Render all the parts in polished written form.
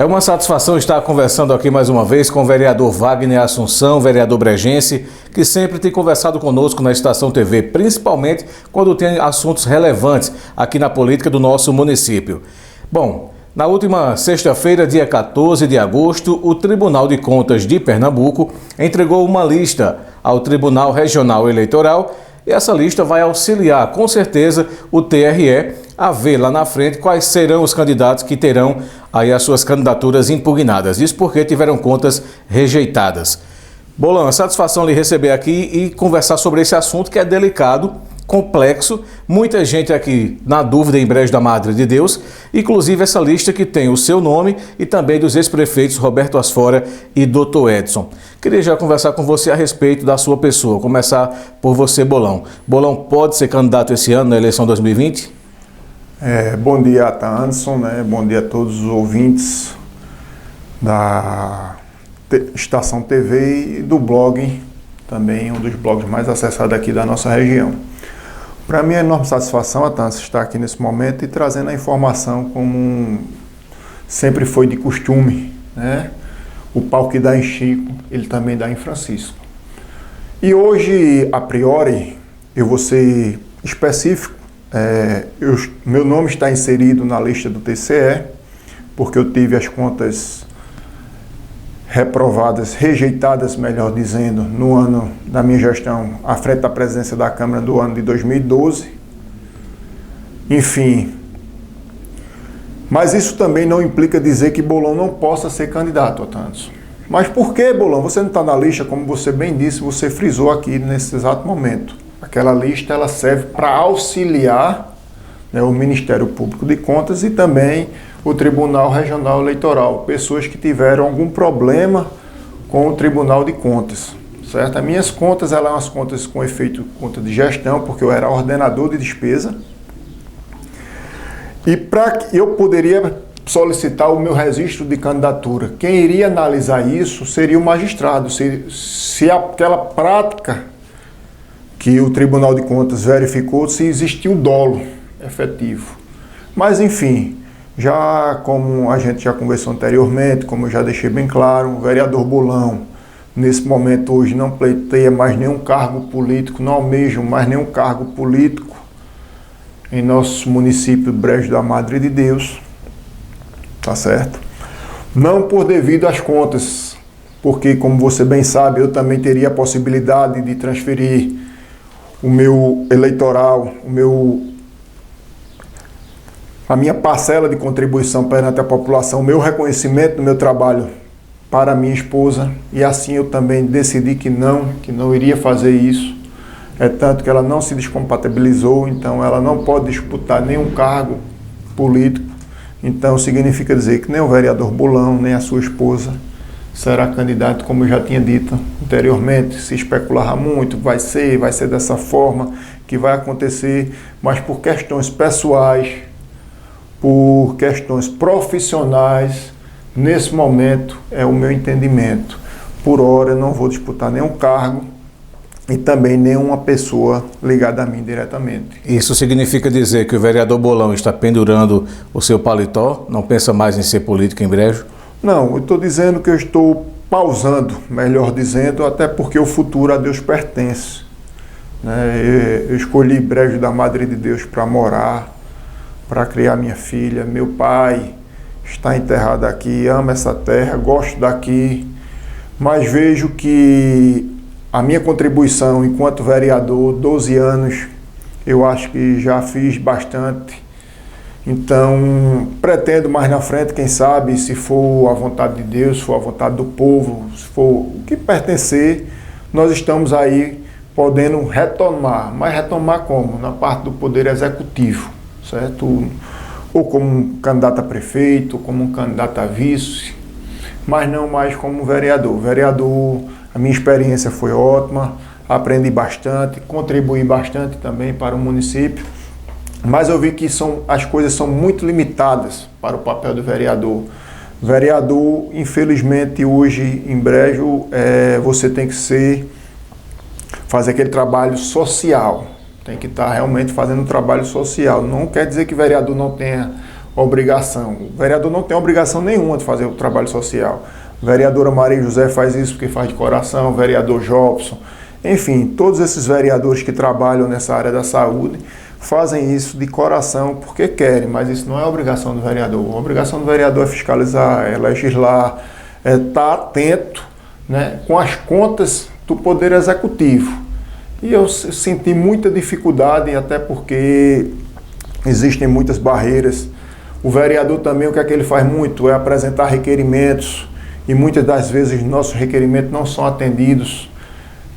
É uma satisfação estar conversando aqui mais uma vez com o vereador Wagner Assunção, vereador brejense, que sempre tem conversado conosco na Estação TV, principalmente quando tem assuntos relevantes aqui na política do nosso município. Bom, na última sexta-feira, dia 14 de agosto, o Tribunal de Contas de Pernambuco entregou uma lista ao Tribunal Regional Eleitoral e essa lista vai auxiliar, com certeza, o TRE a ver lá na frente quais serão os candidatos que terão aí as suas candidaturas impugnadas. Isso porque tiveram contas rejeitadas. Bolão, satisfação lhe receber aqui e conversar sobre esse assunto que é delicado, complexo, muita gente aqui na dúvida em Brejo da Madre de Deus, inclusive essa lista que tem o seu nome e também dos ex-prefeitos Roberto Asfora e Dr. Edson. Queria já conversar com você a respeito da sua pessoa, começar por você, Bolão. Bolão pode ser candidato esse ano na eleição 2020? Bom dia, Anderson, Bom dia a todos os ouvintes da Estação TV e do blog, também um dos blogs mais acessados aqui da nossa região. Para mim é enorme satisfação, Anderson, estar aqui nesse momento e trazendo a informação como sempre foi de costume, O pau que dá em Chico, ele também dá em Francisco. E hoje, a priori, eu vou ser específico. Meu nome está inserido na lista do TCE, porque eu tive as contas reprovadas, rejeitadas, melhor dizendo, no ano da minha gestão, à frente da presidência da Câmara do ano de 2012. Enfim, mas isso também não implica dizer que Bolão não possa ser candidato, Otâncio. Mas por que, Bolão? Você não está na lista, como você bem disse, você frisou aqui nesse exato momento. Aquela lista ela serve para auxiliar o Ministério Público de Contas e também o Tribunal Regional Eleitoral, pessoas que tiveram algum problema com o Tribunal de Contas, certo? As minhas contas, elas são as contas com efeito conta de gestão, porque eu era ordenador de despesa, e eu poderia solicitar o meu registro de candidatura. Quem iria analisar isso seria o magistrado, se aquela prática que o Tribunal de Contas verificou, se existiu dolo efetivo. Mas, enfim, já como a gente já conversou anteriormente, como eu já deixei bem claro, o vereador Bolão, nesse momento hoje, não pleiteia mais nenhum cargo político, não almeja mais nenhum cargo político em nosso município de Brejo da Madre de Deus, tá certo? Não por devido às contas, porque, como você bem sabe, eu também teria a possibilidade de transferir o meu eleitoral, a minha parcela de contribuição perante a população, o meu reconhecimento do meu trabalho para a minha esposa, e assim eu também decidi que não iria fazer isso. É tanto que ela não se descompatibilizou, então ela não pode disputar nenhum cargo político. Então significa dizer que nem o vereador Bolão, nem a sua esposa será candidato, como eu já tinha dito anteriormente. Se especulava muito, vai ser dessa forma que vai acontecer, mas por questões pessoais, por questões profissionais, nesse momento é o meu entendimento. Por hora eu não vou disputar nenhum cargo e também nenhuma pessoa ligada a mim diretamente. Isso significa dizer que o vereador Bolão está pendurando o seu paletó, não pensa mais em ser político em Brejo? Não, eu estou dizendo que eu estou pausando, melhor dizendo, até porque o futuro a Deus pertence. Eu escolhi Brejo da Madre de Deus para morar, para criar minha filha. Meu pai está enterrado aqui, amo essa terra, gosto daqui, mas vejo que a minha contribuição enquanto vereador, 12 anos, eu acho que já fiz bastante. Então, pretendo mais na frente, quem sabe, se for a vontade de Deus, se for a vontade do povo, se for o que pertencer, nós estamos aí podendo retomar. Mas retomar como? Na parte do poder executivo, certo? Ou como um candidato a prefeito, ou como um candidato a vice, mas não mais como vereador. Vereador, a minha experiência foi ótima, aprendi bastante, contribuí bastante também para o município. Mas eu vi que as coisas são muito limitadas para o papel do vereador. Vereador, infelizmente, hoje em Brejo, você tem que fazer aquele trabalho social. Tem que estar realmente fazendo um trabalho social. Não quer dizer que vereador não tenha obrigação. O vereador não tem obrigação nenhuma de fazer o trabalho social. A vereadora Maria José faz isso porque faz de coração, o vereador Jobson, enfim, todos esses vereadores que trabalham nessa área da saúde fazem isso de coração porque querem, mas isso não é obrigação do vereador. A obrigação do vereador é fiscalizar, é legislar, é estar atento, né, com as contas do Poder Executivo. E eu senti muita dificuldade, até porque existem muitas barreiras. O vereador também, o que é que ele faz muito? É apresentar requerimentos, e muitas das vezes nossos requerimentos não são atendidos.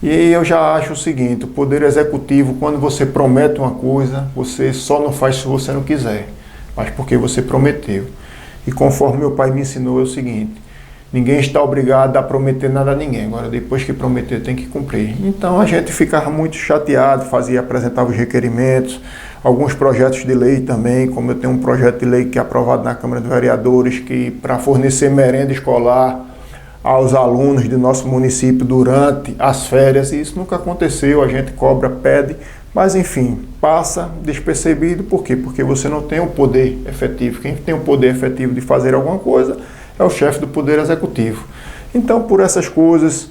E eu já acho o seguinte, o Poder Executivo, quando você promete uma coisa, você só não faz se você não quiser, mas porque você prometeu. E conforme meu pai me ensinou, é o seguinte, ninguém está obrigado a prometer nada a ninguém, agora depois que prometer tem que cumprir. Então a gente ficava muito chateado, apresentava os requerimentos, alguns projetos de lei também, como eu tenho um projeto de lei que é aprovado na Câmara de Vereadores, que para fornecer merenda escolar aos alunos do nosso município durante as férias, e isso nunca aconteceu, a gente cobra, pede, mas enfim, passa despercebido, por quê? Porque você não tem o poder efetivo. Quem tem o poder efetivo de fazer alguma coisa é o chefe do Poder Executivo. Então, por essas coisas,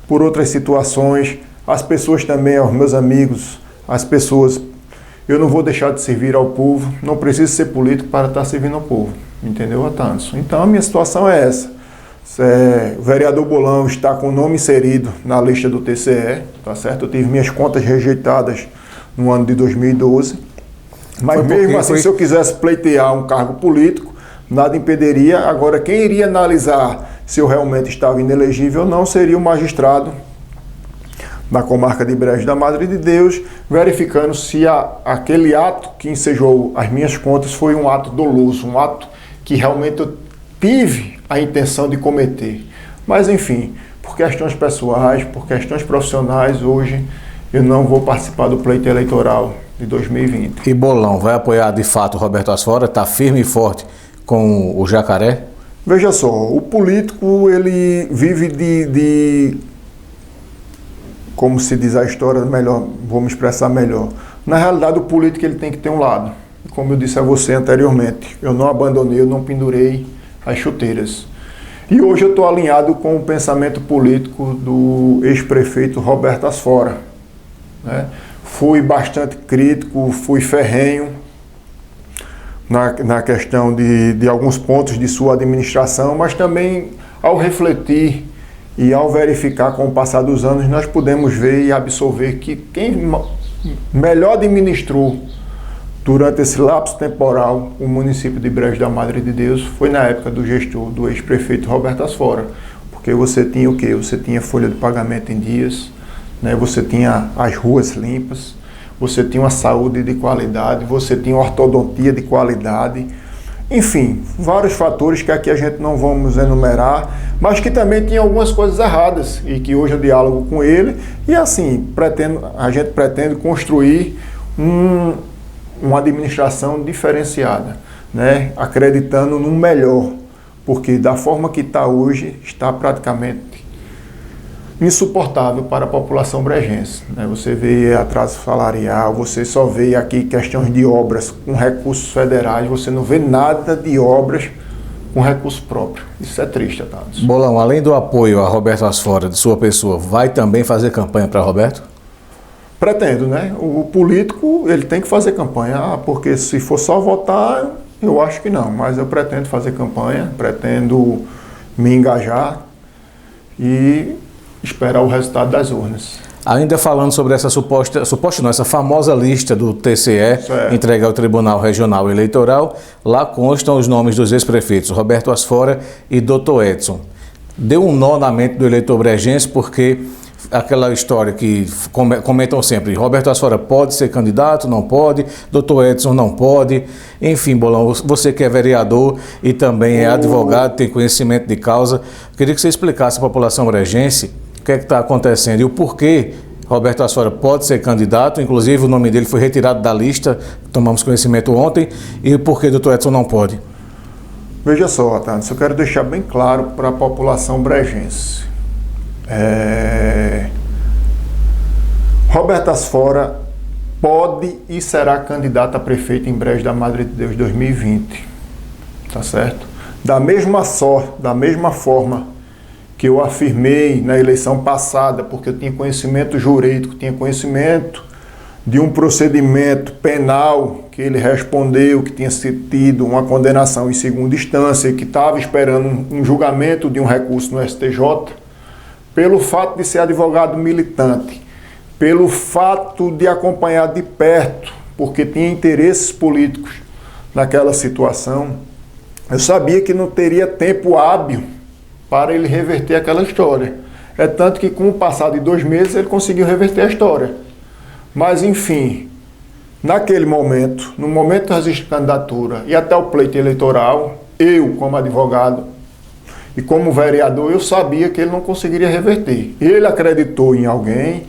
por outras situações, as pessoas também, os meus amigos, as pessoas, eu não vou deixar de servir ao povo, não preciso ser político para estar servindo ao povo, entendeu, Atanso? Então, a minha situação é essa. O vereador Bolão está com o nome inserido na lista do TCE, tá certo? Eu tive minhas contas rejeitadas no ano de 2012, mas mesmo assim, se eu quisesse pleitear um cargo político, nada impediria. Agora, quem iria analisar se eu realmente estava inelegível ou não seria o magistrado da comarca de Brejo da Madre de Deus, verificando se aquele ato que ensejou as minhas contas foi um ato doloso, um ato que realmente eu tive a intenção de cometer. Mas enfim, por questões pessoais, por questões profissionais, hoje eu não vou participar do pleito eleitoral de 2020. E Bolão vai apoiar de fato o Roberto Asfora? Está firme e forte com o Jacaré? Veja só, o político ele vive de como se diz a história, melhor, vou me expressar melhor. Na realidade, o político ele tem que ter um lado. Como eu disse a você anteriormente, eu não abandonei, eu não pendurei as chuteiras. E hoje eu estou alinhado com o pensamento político do ex-prefeito Roberto Asfora, né? Fui bastante crítico, fui ferrenho na questão de alguns pontos de sua administração, mas também ao refletir e ao verificar com o passar dos anos, nós podemos ver e absorver que quem melhor administrou durante esse lapso temporal o município de Brejo da Madre de Deus foi na época do gestor, do ex-prefeito Roberto Asfora, porque você tinha o quê? Você tinha folha de pagamento em dias, né? Você tinha as ruas limpas, você tinha uma saúde de qualidade, você tinha uma ortodontia de qualidade, enfim, vários fatores que aqui a gente não vamos enumerar, mas que também tinha algumas coisas erradas e que hoje eu diálogo com ele e assim, a gente pretende construir uma administração diferenciada, né? Acreditando no melhor, porque da forma que está hoje, está praticamente insuportável para a população brejense, né? Você vê atraso salarial, você só vê aqui questões de obras com recursos federais, você não vê nada de obras com recurso próprio. Isso é triste, Atados. Bolão, além do apoio a Roberto Asfora, de sua pessoa, vai também fazer campanha para Roberto? Pretendo, né? O político, ele tem que fazer campanha, porque se for só votar, eu acho que não, mas eu pretendo fazer campanha, pretendo me engajar e esperar o resultado das urnas. Ainda falando sobre essa essa famosa lista do TCE entregue ao Tribunal Regional Eleitoral, lá constam os nomes dos ex-prefeitos Roberto Asfora e Dr. Edson. Deu um nó na mente do eleitor brejense porque aquela história que comentam sempre, Roberto Asfora pode ser candidato, não pode, Dr. Edson não pode, enfim, Bolão, você que é vereador e também é advogado, tem conhecimento de causa, queria que você explicasse à população brejense o que é que está acontecendo e o porquê Roberto Asfora pode ser candidato, inclusive o nome dele foi retirado da lista, tomamos conhecimento ontem, e o porquê Dr. Edson não pode. Veja só, Atanas, eu quero deixar bem claro para a população brejense. Roberto Asfora pode e será candidato a prefeito em Brejo da Madre de Deus 2020. tá certo? Da mesma forma que eu afirmei na eleição passada, porque eu tinha conhecimento jurídico, tinha conhecimento de um procedimento penal que ele respondeu, que tinha tido uma condenação em segunda instância e que estava esperando um julgamento de um recurso no STJ, pelo fato de ser advogado militante, pelo fato de acompanhar de perto, porque tinha interesses políticos naquela situação, eu sabia que não teria tempo hábil para ele reverter aquela história. É tanto que com o passar de 2 meses ele conseguiu reverter a história. Mas enfim, naquele momento, no momento do registro de candidatura e até o pleito eleitoral, eu como advogado e como vereador, eu sabia que ele não conseguiria reverter. Ele acreditou em alguém,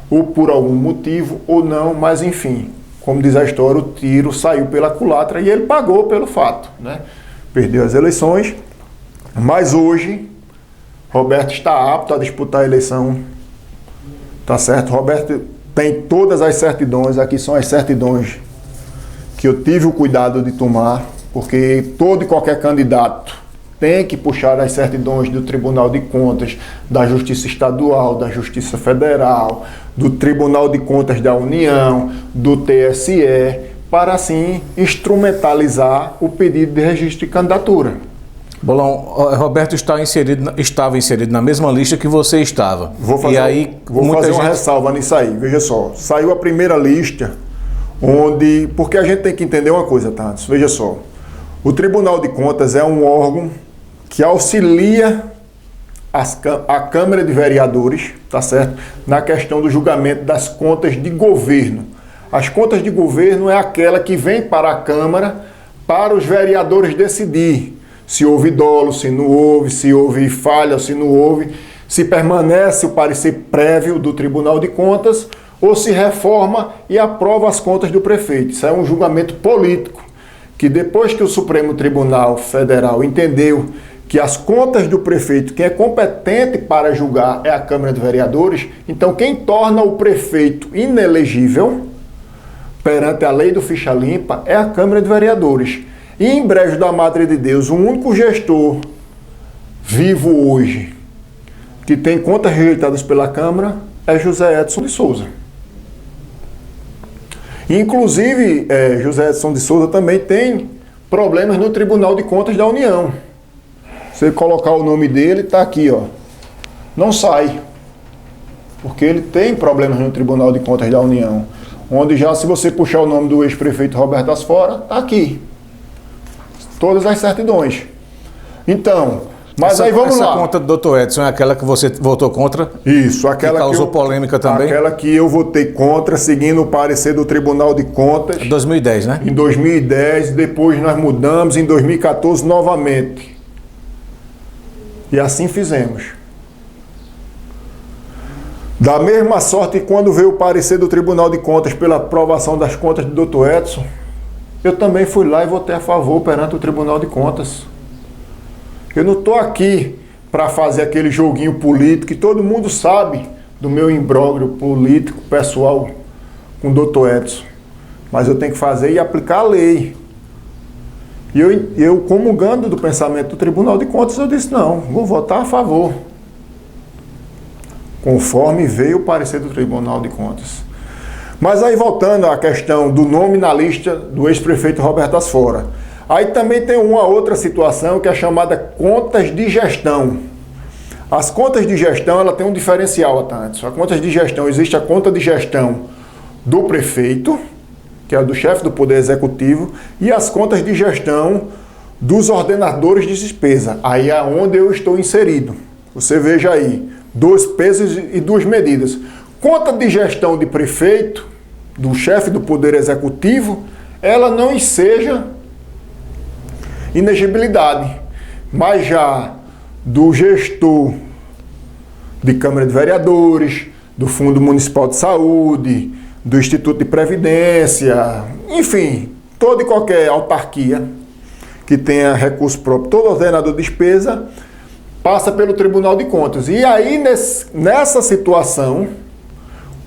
ou por algum motivo, ou não, mas enfim, como diz a história, o tiro saiu pela culatra e ele pagou pelo fato, né? Perdeu as eleições, mas hoje Roberto está apto a disputar a eleição, tá certo? Roberto tem todas as certidões, aqui são as certidões que eu tive o cuidado de tomar, porque todo e qualquer candidato tem que puxar as certidões do Tribunal de Contas, da Justiça Estadual, da Justiça Federal, do Tribunal de Contas da União, do TSE, para assim instrumentalizar o pedido de registro de candidatura. Bolão, Roberto estava inserido na mesma lista que você estava. Vou fazer uma ressalva nisso aí. Veja só, saiu a primeira lista, porque a gente tem que entender uma coisa, Tantos. Veja só, o Tribunal de Contas é um órgão que auxilia a Câmara de Vereadores, tá certo? Na questão do julgamento das contas de governo. As contas de governo é aquela que vem para a Câmara para os vereadores decidir se houve dolo, se não houve, se houve falha, se não houve, se permanece o parecer prévio do Tribunal de Contas ou se reforma e aprova as contas do prefeito. Isso é um julgamento político, que depois que o Supremo Tribunal Federal entendeu que as contas do prefeito, quem é competente para julgar é a Câmara de Vereadores, então quem torna o prefeito inelegível perante a lei do ficha limpa é a Câmara de Vereadores. E em Brejo da Madre de Deus, o único gestor vivo hoje que tem contas rejeitadas pela Câmara é José Edson de Souza. Inclusive, José Edson de Souza também tem problemas no Tribunal de Contas da União. Se você colocar o nome dele, está aqui, ó. Não sai. Porque ele tem problemas no Tribunal de Contas da União. Onde já, se você puxar o nome do ex-prefeito Roberto Asfora, está aqui. Todas as certidões. Então, mas aí vamos lá. Essa conta do Dr. Edson é aquela que você votou contra? Isso, aquela que causou polêmica também? Aquela que eu votei contra, seguindo o parecer do Tribunal de Contas. 2010, né? Em 2010, depois nós mudamos, em 2014 novamente. E assim fizemos. Da mesma sorte, quando veio o parecer do Tribunal de Contas pela aprovação das contas do Dr. Edson, eu também fui lá e votei a favor perante o Tribunal de Contas. Eu não estou aqui para fazer aquele joguinho político, que todo mundo sabe do meu imbróglio político pessoal com o Dr. Edson. Mas eu tenho que fazer e aplicar a lei. E eu comungando do pensamento do Tribunal de Contas, eu disse, não, vou votar a favor. Conforme veio o parecer do Tribunal de Contas. Mas aí voltando à questão do nome na lista do ex-prefeito Roberto Asfora. Aí também tem uma outra situação que é chamada contas de gestão. As contas de gestão, ela tem um diferencial, Atantes. A contas de gestão, existe a conta de gestão do prefeito, que é do chefe do Poder Executivo, e as contas de gestão dos ordenadores de despesa. Aí é onde eu estou inserido. Você veja aí, 2 pesos e 2 medidas. Conta de gestão de prefeito, do chefe do Poder Executivo, ela não enseja inegibilidade, mas já do gestor de Câmara de Vereadores, do Fundo Municipal de Saúde, do Instituto de Previdência, enfim, toda e qualquer autarquia que tenha recurso próprio, todo ordenador de despesa, passa pelo Tribunal de Contas. E aí, nessa situação,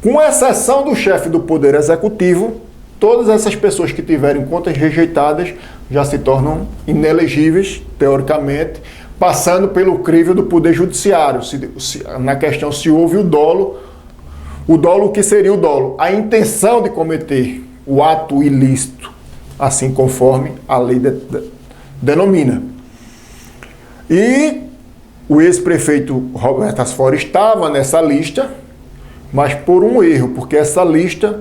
com exceção do chefe do Poder Executivo, todas essas pessoas que tiverem contas rejeitadas já se tornam inelegíveis, teoricamente, passando pelo crivo do Poder Judiciário, na questão se houve o dolo que seria o dolo? A intenção de cometer o ato ilícito, assim conforme a lei denomina. E o ex-prefeito Roberto Asfora estava nessa lista, mas por um erro, porque essa lista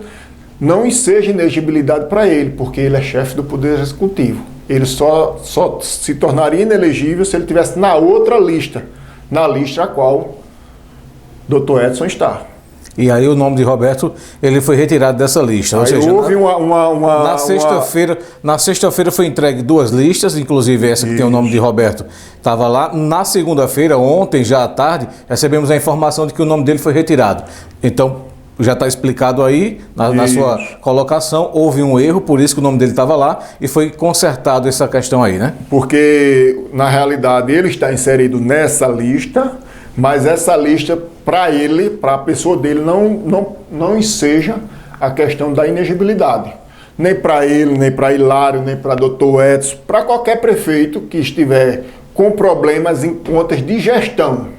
não enseja inegibilidade para ele, porque ele é chefe do Poder Executivo. Ele só se tornaria inelegível se ele estivesse na outra lista, na lista a qual Dr. Edson está. E aí o nome de Roberto, ele foi retirado dessa lista. Ou seja, houve na sexta-feira foi entregue 2 listas, inclusive essa que tem o nome de Roberto estava lá. Na segunda-feira, ontem, já à tarde, recebemos a informação de que o nome dele foi retirado. Então, já está explicado aí, na sua colocação, houve um erro, por isso que o nome dele estava lá, e foi consertado essa questão aí, né? Porque, na realidade, ele está inserido nessa lista, mas essa lista, para ele, para a pessoa dele, não enseja a questão da inegibilidade. Nem para ele, nem para Hilário, nem para Dr. Edson, para qualquer prefeito que estiver com problemas em contas de gestão.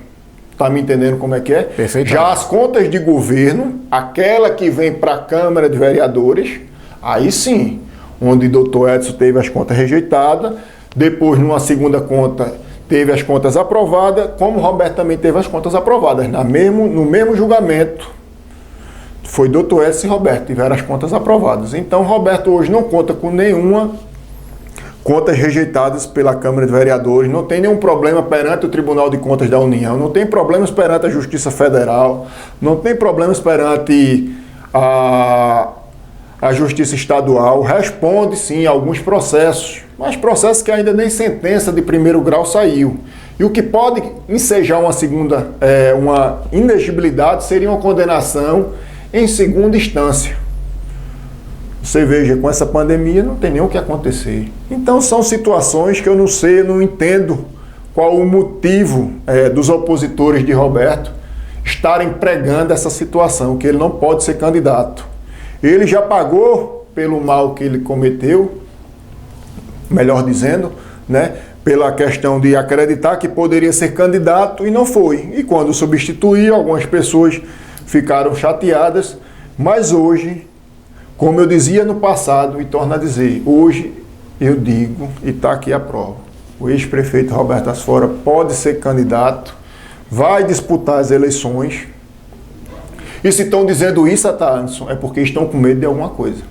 Está me entendendo como é que é? Perfeito. Já as contas de governo, aquela que vem para a Câmara de Vereadores, aí sim, onde Dr. Edson teve as contas rejeitadas, depois numa segunda conta teve as contas aprovadas, como o Roberto também teve as contas aprovadas. No mesmo julgamento, foi Dr. Edson e Roberto, tiveram as contas aprovadas. Então, Roberto hoje não conta com nenhuma contas rejeitadas pela Câmara de Vereadores, não tem nenhum problema perante o Tribunal de Contas da União, não tem problemas perante a Justiça Federal, não tem problemas perante a Justiça Estadual, responde sim a alguns processos, mas processos que ainda nem sentença de primeiro grau saiu. E o que pode ensejar uma inegibilidade seria uma condenação em segunda instância. Você veja, com essa pandemia não tem nem o que acontecer. Então são situações que eu não sei, eu não entendo qual o motivo dos opositores de Roberto estarem pregando essa situação, que ele não pode ser candidato. Ele já pagou pelo mal que ele cometeu, melhor dizendo, né, pela questão de acreditar que poderia ser candidato e não foi. E quando substituiu, algumas pessoas ficaram chateadas, mas hoje, como eu dizia no passado e torno a dizer, hoje eu digo e está aqui a prova. O ex-prefeito Roberto Asfora pode ser candidato, vai disputar as eleições. E se estão dizendo isso, Anderson, é porque estão com medo de alguma coisa.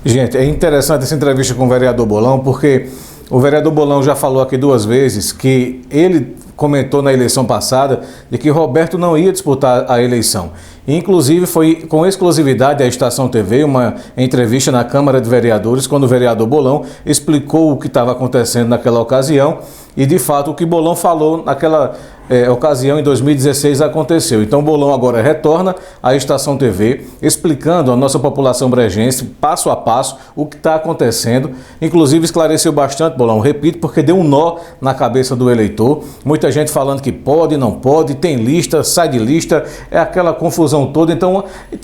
Gente, é interessante essa entrevista com o vereador Bolão, porque o vereador Bolão já falou aqui 2 vezes que ele comentou na eleição passada de que Roberto não ia disputar a eleição. Inclusive, foi com exclusividade à Estação TV, uma entrevista na Câmara de Vereadores, quando o vereador Bolão explicou o que estava acontecendo naquela ocasião e, de fato, o que Bolão falou naquela ocasião em 2016 aconteceu. Então, Bolão agora retorna à Estação TV, explicando à nossa população brejense, passo a passo, o que está acontecendo. Inclusive, esclareceu bastante, Bolão, repito, porque deu um nó na cabeça do eleitor. Muita gente falando que pode, não pode, tem lista, sai de lista, é aquela confusão toda. Então,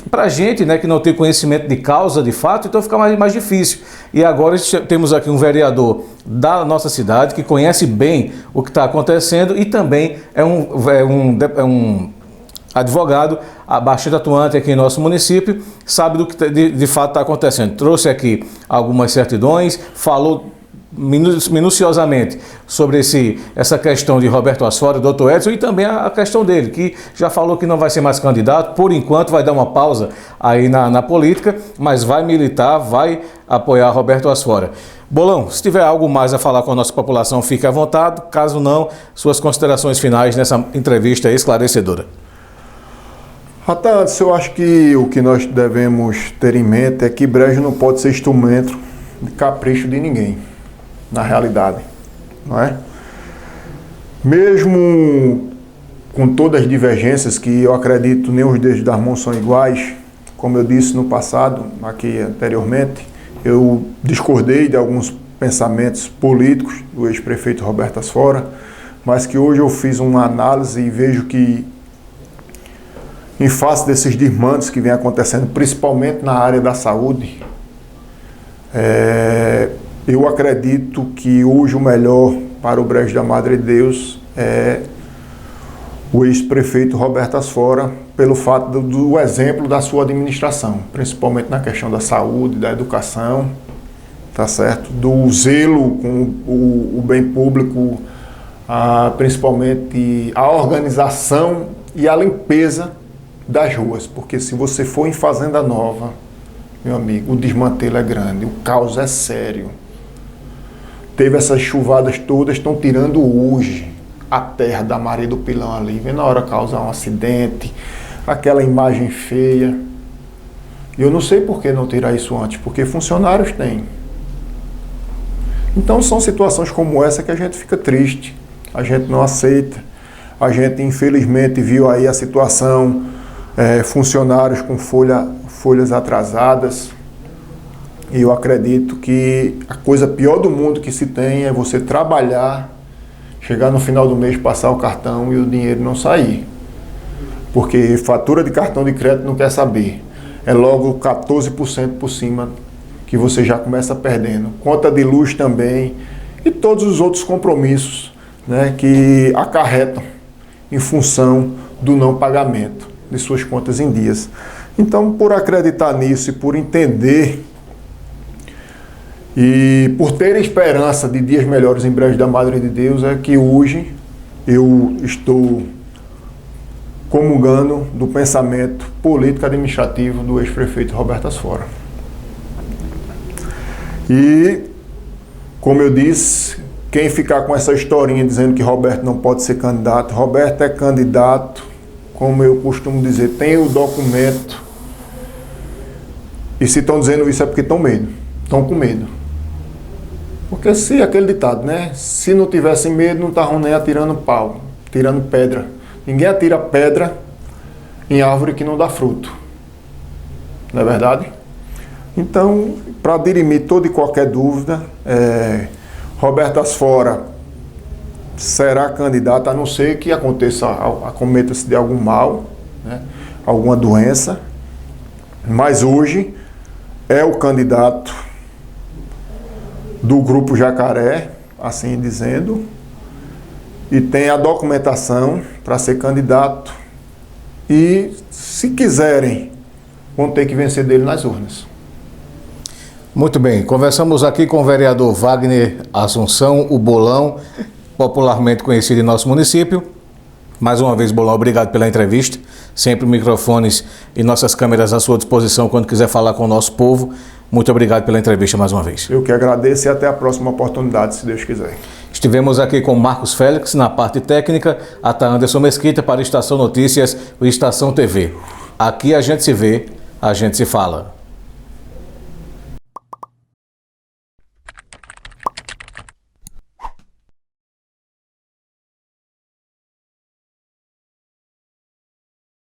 para a gente, né, que não tem conhecimento de causa, de fato, então fica mais difícil. E agora temos aqui um vereador da nossa cidade que conhece bem o que está acontecendo e também é um advogado bastante atuante aqui em nosso município, sabe do que de fato está acontecendo. Trouxe aqui algumas certidões, falou minuciosamente sobre essa questão de Roberto Asfora, Dr. Edson, e também a questão dele, que já falou que não vai ser mais candidato, por enquanto vai dar uma pausa aí na política, mas vai militar, vai apoiar Roberto Asfora. Bolão, se tiver algo mais a falar com a nossa população, fique à vontade, caso não, suas considerações finais nessa entrevista esclarecedora. Anderson, eu acho que o que nós devemos ter em mente é que Brejo não pode ser instrumento de capricho de ninguém. Na realidade, não é? Mesmo com todas as divergências que eu acredito nem os dedos das mãos são iguais, como eu disse no passado, aqui anteriormente, eu discordei de alguns pensamentos políticos do ex-prefeito Roberto Asfora, mas que hoje eu fiz uma análise e vejo que, em face desses desmandos que vem acontecendo, principalmente na área da saúde, eu acredito que hoje o melhor para o Brejo da Madre de Deus é o ex-prefeito Roberto Asfora, pelo fato do exemplo da sua administração, principalmente na questão da saúde, da educação, tá certo? Do zelo com o bem público, principalmente a organização e a limpeza das ruas, porque se você for em Fazenda Nova, meu amigo, o desmantelo é grande, o caos é sério. Teve essas chuvadas todas, estão tirando hoje a terra da Maria do Pilão ali, vem na hora causar um acidente, aquela imagem feia. E eu não sei por que não tirar isso antes, porque funcionários têm. Então são situações como essa que a gente fica triste, a gente não aceita. A gente infelizmente viu aí a situação, funcionários com folhas atrasadas. E eu acredito que a coisa pior do mundo que se tem é você trabalhar, chegar no final do mês, passar o cartão e o dinheiro não sair. Porque fatura de cartão de crédito não quer saber. É logo 14% por cima que você já começa perdendo. Conta de luz também e todos os outros compromissos, né, que acarretam em função do não pagamento de suas contas em dias. Então, por acreditar nisso e por entender e por ter esperança de dias melhores em Brejo da Madre de Deus, é que hoje eu estou comungando do pensamento político-administrativo do ex-prefeito Roberto Asfora. E, como eu disse, quem ficar com essa historinha dizendo que Roberto não pode ser candidato, Roberto é candidato, como eu costumo dizer, tem o documento. E se estão dizendo isso é porque estão com medo. Porque se aquele ditado, né? Se não tivessem medo, não estavam nem atirando pau, tirando pedra. Ninguém atira pedra em árvore que não dá fruto. Não é verdade? Então, para dirimir toda e qualquer dúvida, Roberto Asfora será candidato, a não ser que acometa-se de algum mal, né? Alguma doença. Mas hoje é o candidato do Grupo Jacaré, assim dizendo, e tem a documentação para ser candidato. E, se quiserem, vão ter que vencer dele nas urnas. Muito bem, conversamos aqui com o vereador Wagner Assunção, o Bolão, popularmente conhecido em nosso município. Mais uma vez, Bolão, obrigado pela entrevista. Sempre microfones e nossas câmeras à sua disposição quando quiser falar com o nosso povo. Muito obrigado pela entrevista mais uma vez. Eu que agradeço e até a próxima oportunidade, se Deus quiser. Estivemos aqui com Marcos Félix na parte técnica, Ata Anderson Mesquita para Estação Notícias e Estação TV. Aqui a gente se vê, a gente se fala.